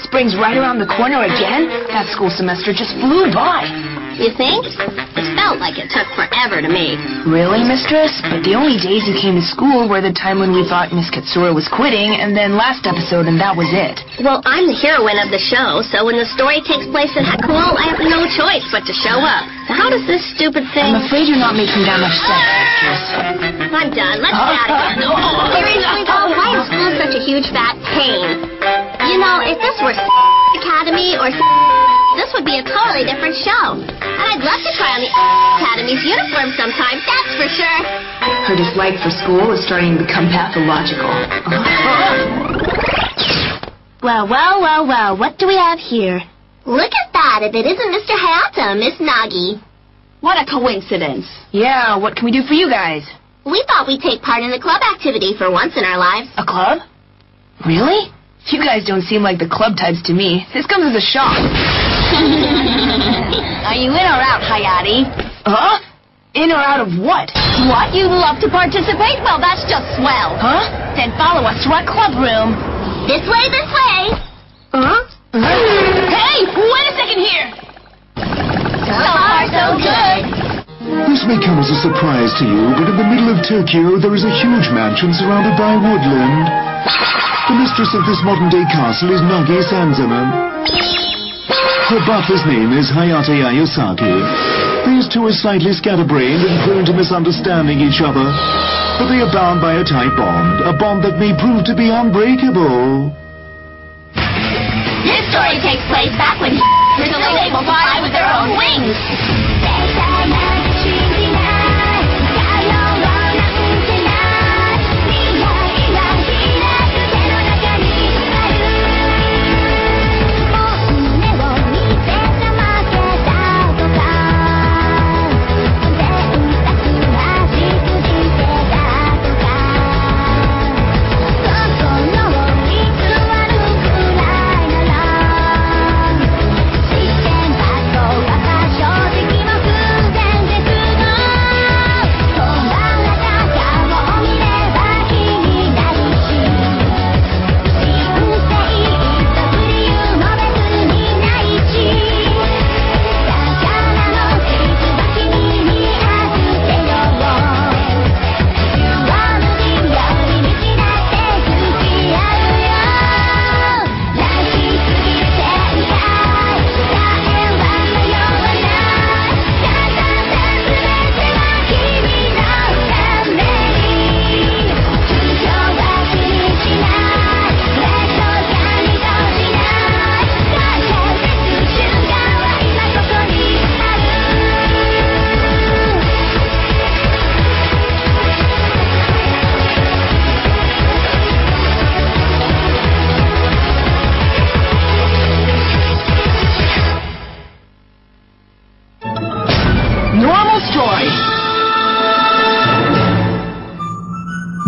spring's right around the corner again? That school semester just flew by. You think? It felt like it took forever to me. Really, mistress? But the only days you came to school were the time when we thought Miss Katsura was quitting, and then last episode, and that was it. Well, I'm the heroine of the show, so when the story takes place in Hakuo, I have no choice but to show up. So how does this stupid thing... I'm afraid you're not making that much sense, mistress. I'm done. Let's chat again. Seriously, though, why is school such a huge fat pain? You know, if this were Academy or this would be a totally different show. And I'd love to try on the Academy's uniform sometime, that's for sure. Her dislike for school is starting to become pathological. Well, what do we have here? Look at that. If it isn't Mr. Hayata, Miss Nagi. What a coincidence. Yeah, what can we do for you guys? We thought we'd take part in a club activity for once in our lives. A club? Really? You guys don't seem like the club types to me. This comes as a shock. Are you in or out, Hayate? Huh? In or out of what? What? You'd love to participate? Well, that's just swell. Huh? Then follow us to our club room. This way, this way. Huh? Hey, wait a second here. So far, so good. This may come as a surprise to you, but in the middle of Tokyo, there is a huge mansion surrounded by woodland. The mistress of this modern-day castle is Nagi Sanzama. Her butler's name is Hayate Ayosaki. These two are slightly scatterbrained and prone to misunderstanding each other. But they are bound by a tight bond, a bond that may prove to be unbreakable. This story takes place back when were still able to fly with their own wings.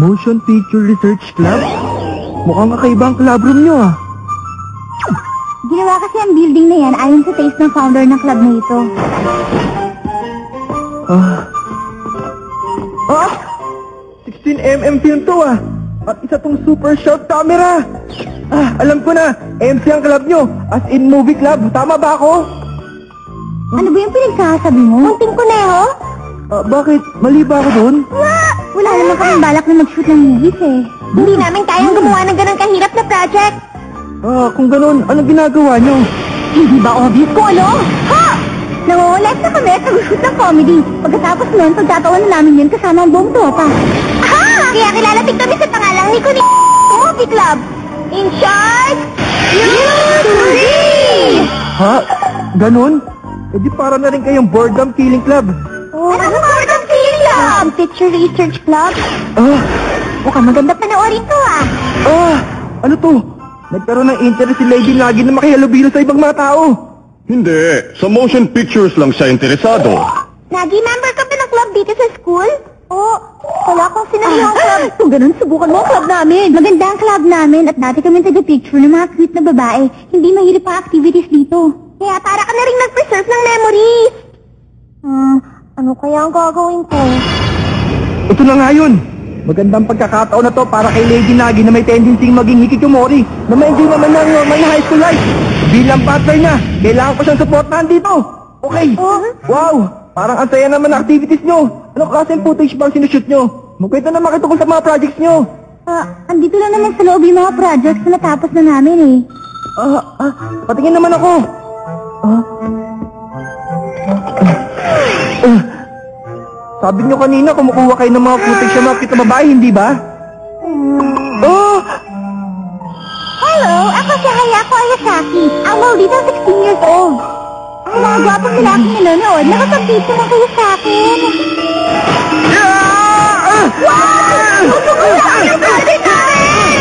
Motion Picture Research Club? Mukhang kakaiba ang club room nyo ah. Ginawa kasi ang building na yan ayon sa taste ng founder ng club na ito. 16mm film to ah. At isa tong super short camera. Alam ko na. MC ang club nyo. As in movie club. Tama ba ako? Ano ba yung pinagsasabi mo? Munting kuneho? Bakit? Mali ba ako dun? Wala naman kaming balak na mag-shoot ng movies eh. Hindi namin kayang gumawa ng ganang kahirap na project. Kung ganun, anong ginagawa nyo? Hindi ba obvious kung ano? Ha! Nangungulit na kami at nag-shoot ng comedy. Pagkatapos nun, pagtatawan na namin yun kasama ang buong tropa. Aha! Kaya kilalating kami sa pangalang ni Kuni Movie Club. In charge, you3! Ha? Ganun? E di para na rin kayong boredom killing club. Anong boredom killing club? Picture Research Club? Mukhang maganda panoorin to ah. Ano to? Nagkaroon ng interest si Lady Nagi na makihalubilo sa ibang mga tao. Hindi. Sa motion pictures lang siya interesado. Nagi, member ka ba ng club dito sa school? Wala akong sinali yung club. Kung ganun, subukan mo ang club namin. Maganda ang club namin at dati kami taga-picture ng mga cute na babae. Hindi mahirap ang activities dito. Kaya para ka na rin nag-preserve ng memories. Ano kaya ang gagawin ko? Ito na nga yun. Magandang pagkakataon na to para kay Lady Nagi na may tendency maging hikikomori na ma-enjoy naman ng normal na high school life. Bilang partner niya, kailangan ko siyang supportahan dito. Okay. Wow, parang ang saya naman ng activities nyo. Anong klaseng footage bang sinushoot nyo? Magkwento naman kayo tungkol sa mga projects nyo. Andito lang naman sa loob yung mga projects na natapos na namin eh. Patingin naman ako. Sabi niyo kanina kumukuha kayo ng mga footage sa mga kita babae, hindi ba? Hello, ako si Hayako Ayasaki. Ang dito 16 years old. Ang mga gwapong lalaking nanonood, nakapag-date naman kayo sa akin.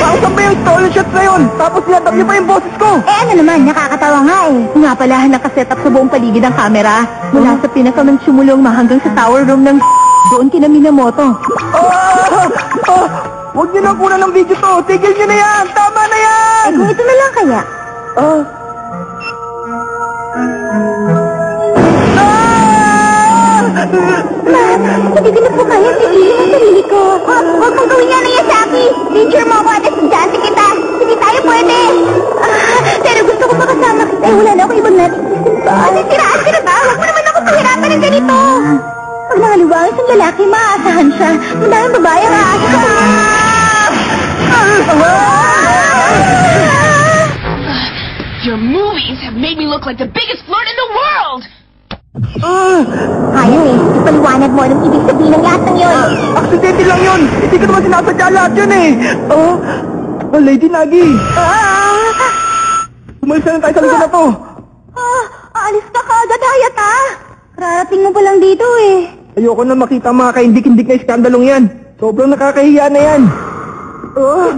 Saan ba yung stolen shots na yun? Tapos sinadap niyo pa yung boses ko. Ano naman, nakakatawa nga eh. Nga pala, nakaset up sa buong paligid ang camera. Mula sa pinaka ng sumulong hanggang sa tower room ng doon kina Minamoto. Huwag niyo nang kunan ng video to. Tigil niyo na yan. Tama na yan. Kung ito na lang kaya. Hindi ko na po kaya tigilin ang sarili ko. Huwag mong gawin yan na Yasaki. Teacher mo ako at estudyante kita. Hindi tayo pwede. Pero gusto ko makasama kita. Wala na ako ibang natin. Siraan ka na ba? Huwag mo naman ako pahirapan ng ganito. Pag nangaliwang isang lalaki, maaasahan siya. Madaming babae ang aasahan. Your movies have made me look like the biggest flirt in the world! Kaya eh, ipaliwanag mo anong ibig sabihin ng lahat ng yun. Aksidente lang yun. Hindi ko naman sinasadya lahat yun eh. Lady Nagi. Umalis na tayo sa lugar na to. Alis ka kaagad, Hayata. Kararating mo pa lang dito eh. Ayoko na makita mga kaindik-indik na iskandalong yan. Sobrang nakakahiya na yan.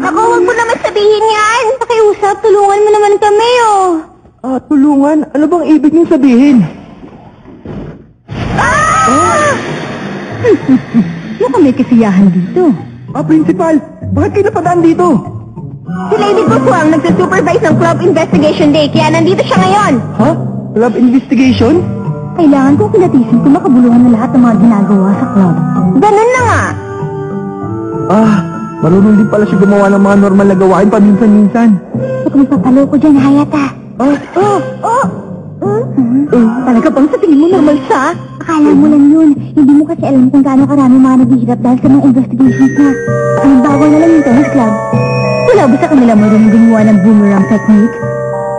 Ako, huwag mo naman sabihin yan. Pakiusap, tulungan mo naman kami Tulungan? Ano bang ibig niyong sabihin? Mukhang may kasiyahan dito. Principal, bakit kayo napadaan dito? Si Lady Guswang nagsusupervise ng Club Investigation Day, kaya nandito siya ngayon. Club investigation? Kailangan kong kilatisin kung makabuluhan na lahat ng mga ginagawa sa club. Ganun na nga. Marunong din pala siya gumawa ng mga normal na gawain paminsan-minsan. Huwag mong papaloko dyan, Hayata. Talaga bang sa tingin mo normal siya? Akala mo lang yun. Hindi mo kasi alam kung gaano karami mga naghihirap dahil sa mga investigations na. Halimbawa na lang yung tennis club. Wala ba sa kanila marunong gumawa ng boomerang technique?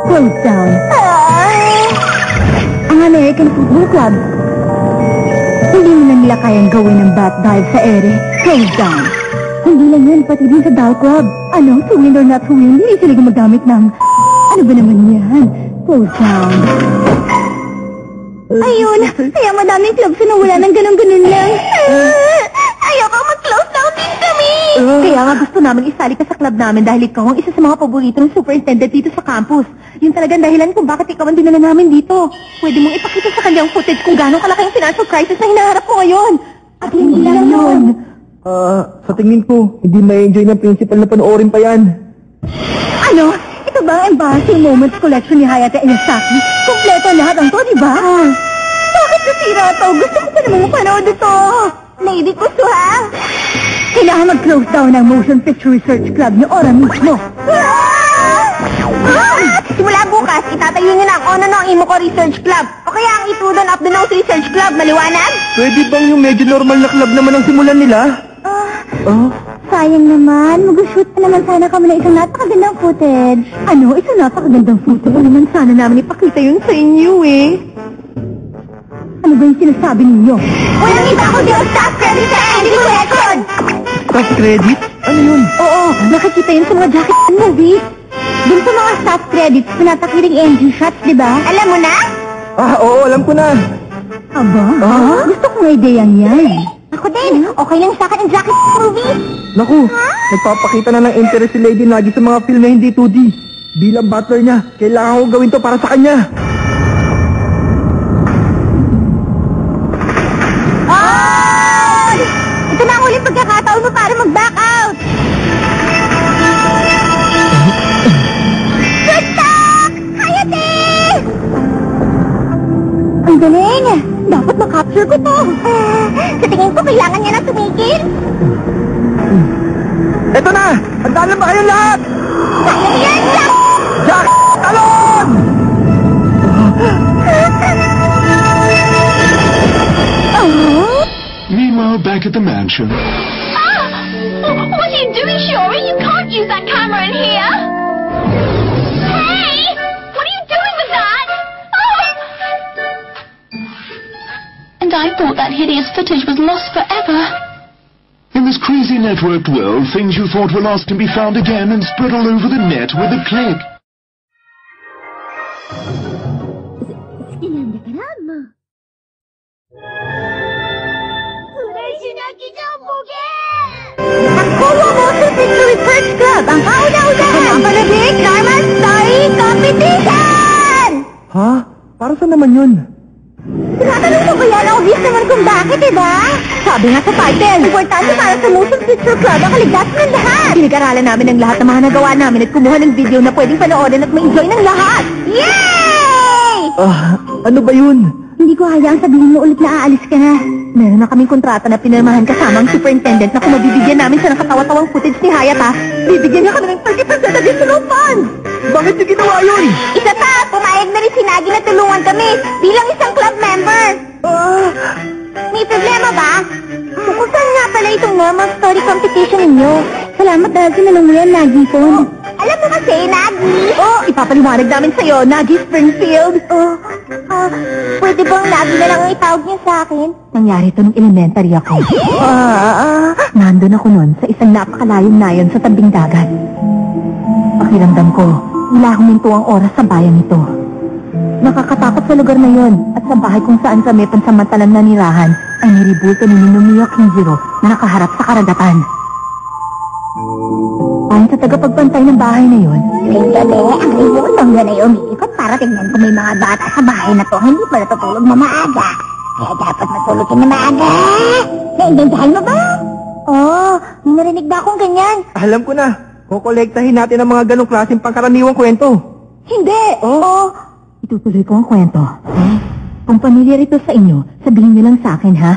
Close down. Ang American Football Club. Hindi mo na nila kayang gawin ng bat dive sa ere. Close down. Hindi lang yan, pati din sa Dow Club. To win or not to win, hindi sila gumagamit ng... Ano ba naman yan? Close down. Ayun, kaya madaming clubs na wala ng ganun-ganun lang. Ayoko mag-close down din kami. Kaya nga gusto namin isali ka sa club namin dahil ikaw ang isa sa mga paborito ng superintendent dito sa campus. Yun talagang dahilan kung bakit ikaw ang dinala namin dito. Pwede mong ipakita sa kanyang footage kung gano'ng kalaki ang financial crisis na hinaharap ko ngayon. At hindi lang yun. Sa tingin ko, hindi ma-enjoy ng principal na panoorin pa yan. Ano? Ito ba ang embarrassing moments collection ni Hayate Ayasaki? Kompleto lahat ang to, di ba? Bakit nasira to? Gusto ko pa naman mapanood ito. Lady Kusuha. Kailangan mag-close down ang Motion Picture Research Club ni Ora mismo. Simula bukas, itatayo niyo na ang Ono no Imo ko Research Club. O kaya ang Itudon of the Nose Research Club, maliwanag? Pwede bang yung medyo normal na club naman ang simulan nila? Sayang naman. Mag-shoot na naman sana kami ng isang napakagandang footage. Isang napakagandang footage? Naman sana namin ipakita yun sa inyo eh. Ano ba yung sinasabi ninyo? Walang iba kundi ang staff credit sa ending record! Staff credit? Ano yun? Oo, nakikita yun sa mga jacket movie. Dun sa mga staff credits, pinatakiring NG shots, di ba? Alam mo na? Oo, alam ko na. Aba, gusto kong ideyang yan. Ako din, okay lang sa akin ang jacket movie. Naku, nagpapakita na ng interest si Lady Nagi sa mga film na hindi 2D. Bilang butler niya, kailangan ko gawin to para sa kanya. Ito na ang uling pagkakataon mo para mag-back out. Good talk! Hayate! Ang galing! Dapat makapture ko to. Sa tingin ko, kailangan niya na tumigil. Eto na! Handa na ba kayong lahat? Yan, Jack! Jack! Talon! Meanwhile, back at the mansion. What are you doing, Shori? You can't use that camera in here. Hey! What are you doing with that? Oh! And I thought that hideous footage was lost forever. In this crazy networked world, things you thought were lost can be found again and spread all over the net with a click. Ang Kowa Motion Picture Research Club, ang kauna-unahan ang Panabik Karma Story Competition! Ha? Para saan naman yun? Tinatanong mo ba yan? Obvious naman kung bakit, diba? Sabi nga sa title, importante para sa Motion Picture Club ang kaligtasan ng lahat. Pinag-aralan namin ang lahat ng mga nagawa namin at kumuha ng video na pwedeng panoorin at ma-enjoy ng lahat. Yay! Ano ba yun? Hindi ko hayaang sabihin mo ulit na aalis ka na. Meron na kaming kontrata na pinirmahan kasama ang superintendent na kung mabibigyan namin siya ng katawa-tawang footage ni Hayata, bibigyan niya kami ng 30% additional funds! Bakit niyo ginawa yun? Isa pa, pumayag na rin si Nagi na tulungan kami bilang isang club member. May problema ba? Kung saan nga pala itong normal story competition ninyo? Salamat dahil sinalong mo yan, Nagi ko. Alam mo kasi, Nagi. Ipapaliwanag namin sa'yo, Nagi Springfield. Pwede bang Nagi na lang ang itawag niyo sa akin? Nangyari ito nung elementary ako. Nandun ako nun sa isang napakalayong nayon sa tabing dagat. Pakiramdam ko, wala akong mintuang oras sa bayan ito. Nakakatakot sa lugar na yon at sa bahay kung saan kami pansamantalang nanirahan ay niribulto ni Ninomiya Kinjiro na nakaharap sa karagatan. Ayon sa tagapagpantay ng bahay na yon, tuwing gabi ang ribultong yun ay umiikot para tingnan kung may mga bata sa bahay na to hindi pa natutulog na maaga. Kaya dapat matulog ka na maaga. Naintindihan mo ba? May narinig ba akong ganyan? Alam ko na. Kukolektahin natin ang mga ganong klaseng pangkaraniwang kwento. Hindi! Itutuloy ko ang kwento. Kung pamilyar ito sa inyo, sabihin niyo lang sa akin, ha?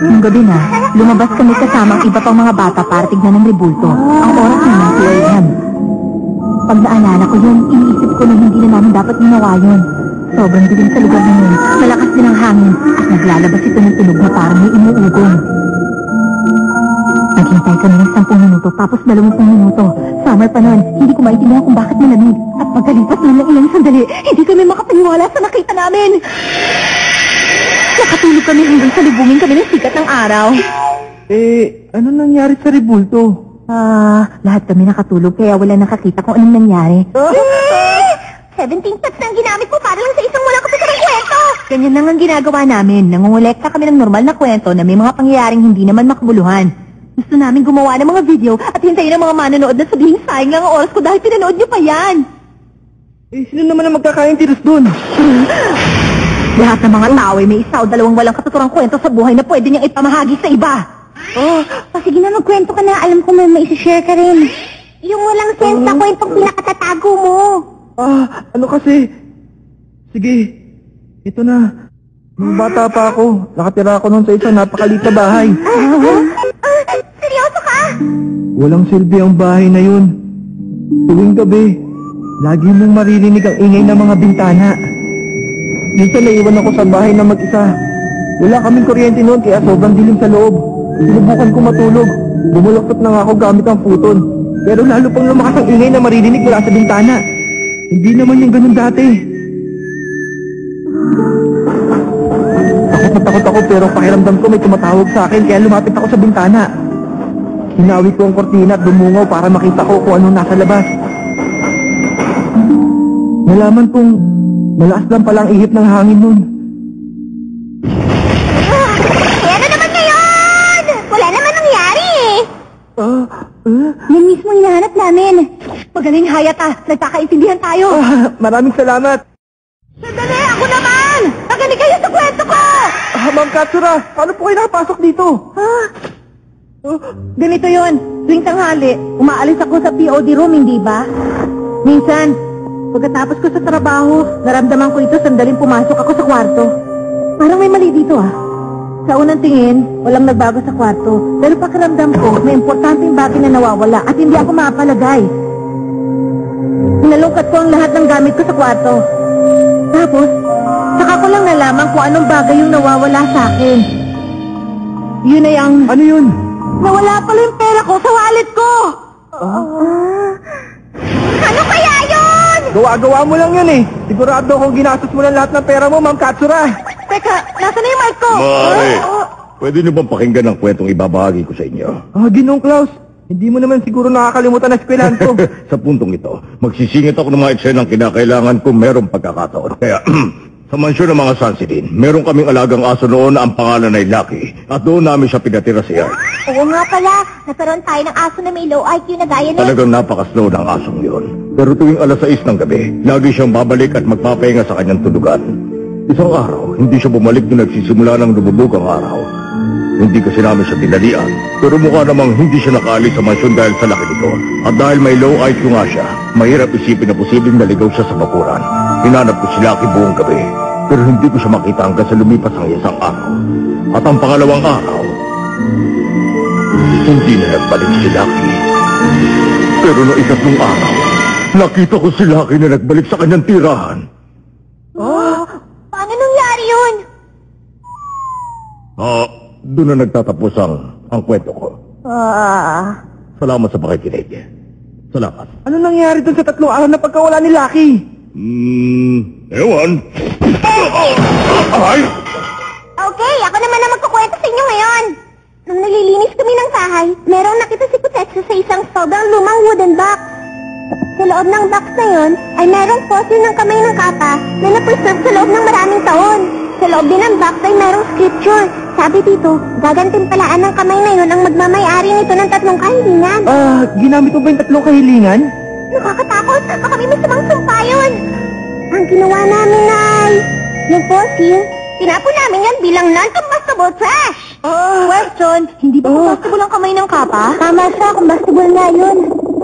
Nung gabi na, lumabas kami kasama ang iba pang mga bata para tignan ng rebulto. Ang oras naman 2 a.m. Pag naalala ko yun, iniisip ko na hindi na namin dapat ginawa yun. Sobrang dilim sa lugar na yun, malakas din ang hangin, at naglalabas ito ng tunog na parang may inuugong. Naghintay kami ng 10 minuto, tapos 20 minuto. Summer pa nun, hindi ko maintindihan kung bakit malamig. At pagkalipas nun ng ilang sandali, hindi kami makapaniwala sa nakita namin. Nakatulog kami hanggang salubungin kami ng sikat ng araw. Ano nangyari sa rebulto? Lahat kami nakatulog kaya wala nakakita kung anong nangyari. 17 steps ang ginamit ko para lang sa isang walang kapitarang kwento. Ganyan lang ang ginagawa namin. Nangungulekta kami ng normal na kwento na may mga pangyayaring hindi naman makabuluhan. Gusto namin gumawa ng mga video at hintayin ang mga manonood na sabihin sayang lang ang oras ko dahil pinanood niyo pa yan. Sino naman ang magkakainteres dun? Lahat ng mga tao ay may isa o dalawang walang katuturang kwento sa buhay na pwede niyang ipamahagi sa iba. Sige na, magkwento ka na. Alam ko may isi-share ka rin. Yung walang sense na kwentong pinakatatago mo. Ano kasi? Sige, ito na. Nung bata pa ako, nakatira ako noon sa isang napakaliit na bahay. Seryoso ka? Walang silbi ang bahay na yun. Tuwing gabi, lagi mong maririnig ang ingay ng mga bintana. Minsan naiwan ako sa bahay na mag-isa. Wala kaming kuryente noon kaya sobrang dilim sa loob. Sinubukan ko matulog. Bumuloktot na nga ako gamit ang puton. Pero lalo pang lumakas ang ingay na maririnig mula sa bintana. Hindi naman yung ganun dati. Takot ako pero pakiramdam ko may tumatawag sa akin kaya lumapit ako sa bintana. Hinawi ko ang kortina at dumungaw para makita ko kung anong nasa labas. Nalaman kong malakas lang palang ihip ng hangin nun. Ano naman ngayon? Wala naman nangyari Yan mismo hinahanap namin. Magaling, Hayata. Nagkakaintindihan tayo. Maraming salamat. Sandali, ako naman! Magaling kayo sa kwento ko! Ma'am Katsura, paano po kayo nakapasok dito? Ganito yon. Tuwing tanghali, umaalis ako sa POD room, hindi ba? Minsan, pagkatapos ko sa trabaho, naramdaman ko ito sandaling pumasok ako sa kwarto. Parang may mali dito Sa unang tingin, walang nagbago sa kwarto. Pero pakiramdam ko, may importanteng bagay na nawawala at hindi ako mapalagay. Hinalungkat ko ang lahat ng gamit ko sa kwarto. Tapos, saka ko lang nalaman kung anong bagay yung nawawala sa akin. Yun ay ang... Ano yun? Nawala pala yung pera ko sa wallet ko! Ano kaya yun? Gawa-gawa mo lang yun eh. Sigurado kung ginastos mo lang lahat ng pera mo, Ma'am Katsura. Teka, nasa na yung mic ko? Mare, pwede niyo bang pakinggan ang kwentong ibabahagi ko sa inyo? Ginoong Klaus, hindi mo naman siguro nakakalimutan na eskwelahan ko. Sa puntong ito, magsisingit ako ng mga eksenang kinakailangan kung merong pagkakataon. Kaya, sa mansyon ng mga Sansidin, meron kaming alagang aso noon na ang pangalan ay Lucky. At doon namin siya pinatira sa yard. Oo nga pala, nagkaroon tayo ng aso na may low IQ na gaya na... Talagang napakaslow ng asong yun. Pero tuwing alas 6 ng gabi, lagi siyang babalik at magpapahinga sa kanyang tulugan. Isang araw, hindi siya bumalik nung nagsisimula ng lumubog ang araw. Hindi kasi namin siya tinalian, pero mukha namang hindi siya nakaalis sa mansyon dahil sa laki nito. At dahil may low IQ nga siya, mahirap isipin na posibleng naligaw siya sa bakuran. Hinanap ko si Lucky buong gabi, pero hindi ko siya makita hanggang sa lumipas ang isang araw. At ang pangalawang araw, hindi na nagbalik si Lucky. Pero noong ikatlong araw, nakita ko si Lucky na nagbalik sa kanyang tirahan. Paano nangyari yun? Doon na nagtatapos ang kwento ko. Salamat sa pakikinig. Salamat. Ano nangyari dun sa 3 araw na pagkawala ni Lucky? Ewan. Ay! Okay, ako naman na magkukwento sa inyo ngayon. Nung nalilinis kami ng bahay, merong nakita si Kutetsu sa isang sobrang lumang wooden box. Sa loob ng box na yun, ay merong fossil ng kamay ng kapa na na-preserve sa loob ng maraming taon. Sa loob din ng box ay merong scripture. Sabi dito, gagantimpalaan ng kamay na yun ang magmamay-ari nito ng 3 kahilingan. Ginamit mo ba yung 3 kahilingan? Nakakatakot, baka may masamang sumpa yun. Ang ginawa namin ay, yung fossil, tinapon namin yan bilang non-combustible trash. Question, hindi ba combustible ang kamay ng kapa? Tama siya, combustible na yun.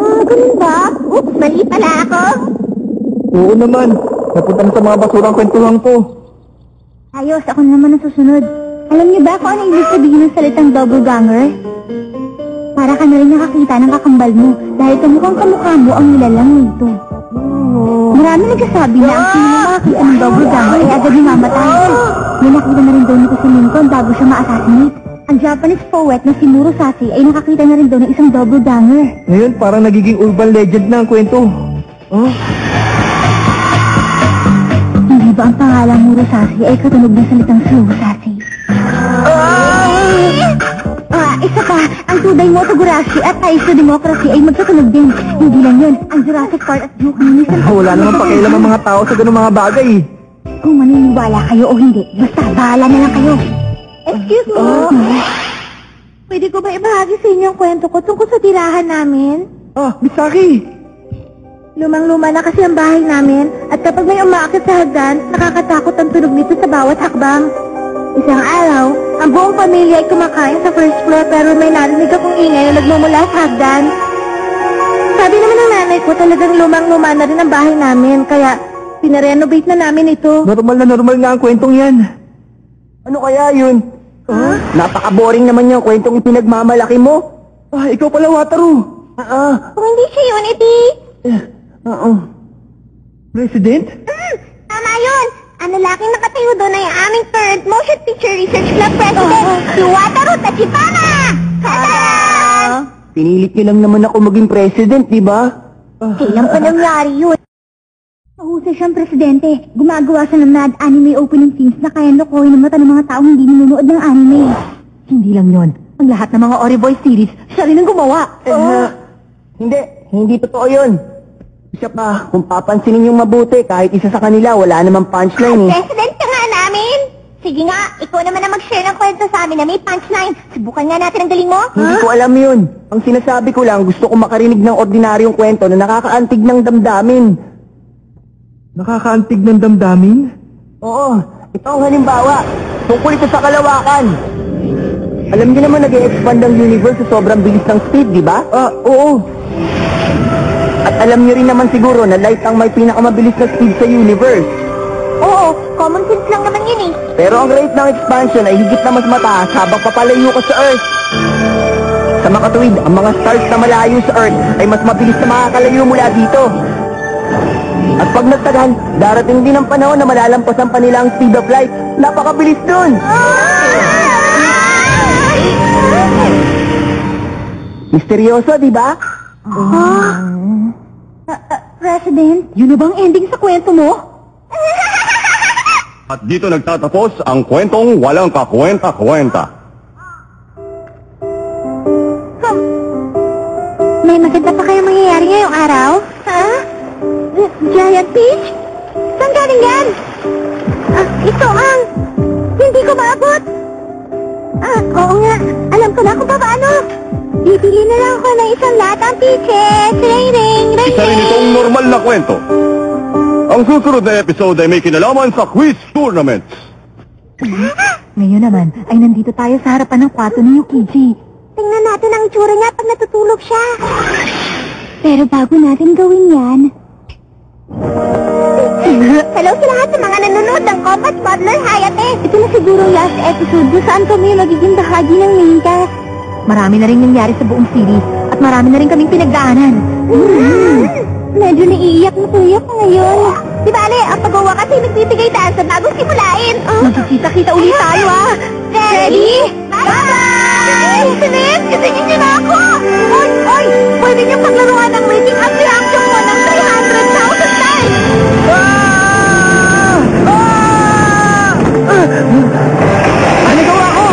Ganun ba? Oops, mali pala ako. Oo naman. Napunta na sa mga basurang kwentuhan ko. Ayos, ako naman ang susunod. Alam niyo ba kung ano ibig sabihin ng salitang doppelganger? Para ka na rin nakakita ng kakambal mo dahil kamukhang kamukha mo ang nilalang nito. Marami nagsasabi na ang sino makakita ng doppelganger ay agad namamatay. May nakita na rin daw nito sa Lincoln bago siya ma-assassinate. Ang Japanese poet na si Murosashi ay nakakita na rin daw ng isang doppelganger. Ngayon parang nagiging urban legend na ang kwento. Hindi ba ang pangalang Murosashi ay katunog ng salitang Susashi? Isa pa, ang Tuday mo Togurashi at Taisho Democracy ay magkatunog din. Hindi lang yun, ang Jurassic Park at Duke minsan... Wala naman pakialam ang mga tao sa ganung mga bagay. Kung maniniwala kayo o hindi, basta bahala na lang kayo. Excuse me? Pwede ko ba ibahagi sa inyo ang kwento ko tungkol sa tirahan namin? Misaki! Lumang-luma na kasi ang bahay namin at kapag may umaakit sa hagdan, nakakatakot ang tunog nito sa bawat hakbang. Isang araw, ang buong pamilya ay kumakain sa first floor pero may narinig akong ingay na nagmumula sa hagdan. Sabi naman ng nanay ko talagang lumang-luma na rin ang bahay namin kaya pinarenovate na namin ito. Normal nga ang kwentong yan. Ano kaya yun? Napaka-boring naman yung kwentong ipinagmamalaki mo. Ikaw pala, Wataru. Kung hindi siya yun, iti... President? Tama yun! Ang lalaking nakatayo doon ay aming current motion picture research club president, si Wataru Tachibana! Pinilit niyo lang naman ako maging president, di ba? Kailan pa nangyari yun? Mahusay siyang presidente. Gumagawa siya ng mad anime opening scenes na kaya lokohin ng mata ng mga taong hindi nanonood ng anime. Hindi lang yun. Ang lahat ng mga Oriboy series, siya rin ang gumawa. Hindi totoo yun. Isa pa, kung papansinin yung mabuti, kahit isa sa kanila, wala namang punchline eh. President ka nga namin! Sige nga, ikaw naman ang mag-share ng kwento sa amin na may punchline. Subukan nga natin ang galing mo. Hindi ko alam yun. Ang sinasabi ko lang, gusto ko makarinig ng ordinaryong kwento na nakakaantig ng damdamin. Nakakaantig ng damdamin? Oo. Ito ang halimbawa. Tungkol ito sa kalawakan. Alam niyo naman nag-e-expand ang universe sa sobrang bilis ng speed, di ba? Oo. At alam niyo rin naman siguro na light ang may pinakamabilis na speed sa universe. Oo, common sense lang naman yun eh. Pero ang rate ng expansion ay higit na mas mataas habang papalayo ka sa Earth. Sa makatuwid, ang mga stars na malayo sa Earth ay mas mabilis na makakalayo mula dito. At pag nagtagal, darating din ang panahon na malalampasan pa nila ang speed of light. Napakabilis dun! Misteryoso, di ba? President, yun na bang ending sa kwento mo? At dito nagtatapos ang kwentong walang kakwenta-kwenta. May maganda pa kayong mangyayari ngayong araw? Ha? Giant Peach? Saan galing yan? Ito ang... Hindi ko maabot. Oo nga. Alam ko na kung paano. Bibili na lang ako ng isang latang peaches. Ring, ring, ring, Isa rin itong normal na kwento. Ang susunod na episode ay may kinalaman sa quiz tournaments. Ngayon naman, ay nandito tayo sa harapan ng kwarto ni Yukiji. Tingnan natin ang itsura niya pag natutulog siya. Pero bago natin gawin yan... Hello sa lahat sa mga nanonood ng Compass Toddler Hayate. Ito na siguro last episode kung saan kami magiging bahagi ng main cast. Marami na rin nangyari sa buong series at marami na rin kaming pinagdaanan. Medyo naiiyak na tuyo ko ngayon. Di bale, ang pagawa kasi nagbibigay daan sa bagong simulain. Magkikita-kita ulit tayo Ready? Bye-bye! Sinit, kasingin niyo na ako! Oy! Pwede niyo paglaruan ng rating at reaction mo ng 300,000 times! Ano gawa ko?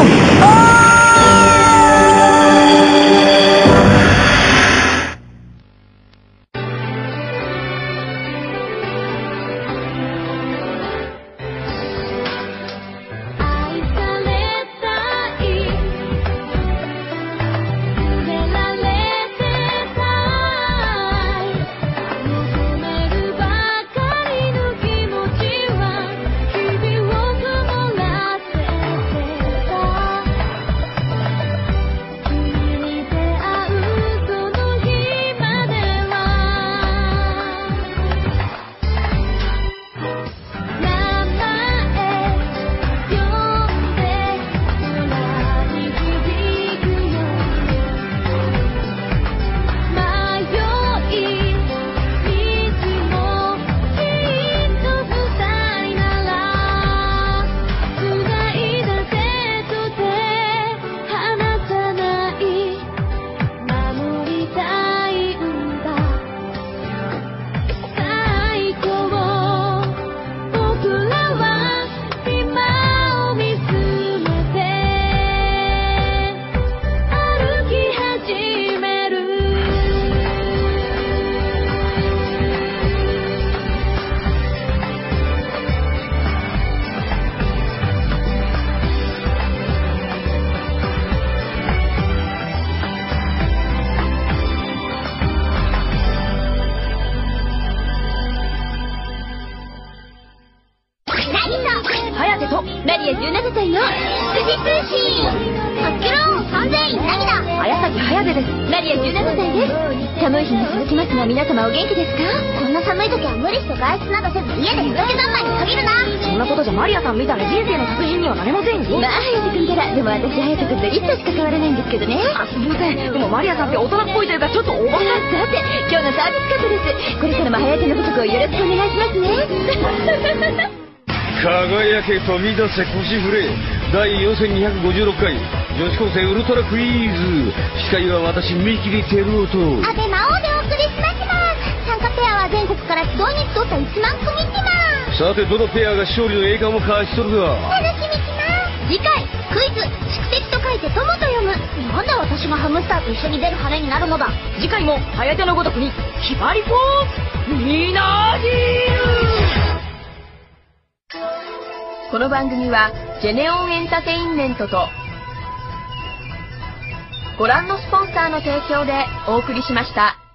輝け飛び出せ腰振れ第4256回女子高生ウルトラクイズ司会は私見切りテルオと安倍魔王でお送りします参加ペアは全国から集いに集った1万組ってさてどのペアが勝利の栄冠を勝ち取るか楽しみきます次回クイズ蓄積と書いて友と読むなんで私がハムスターと一緒に出る羽目になるのだ次回も颯のごとくに決まりフォーみなじるこの番組はジェネオンエンタテインメントとご覧のスポンサーの提供でお送りしました。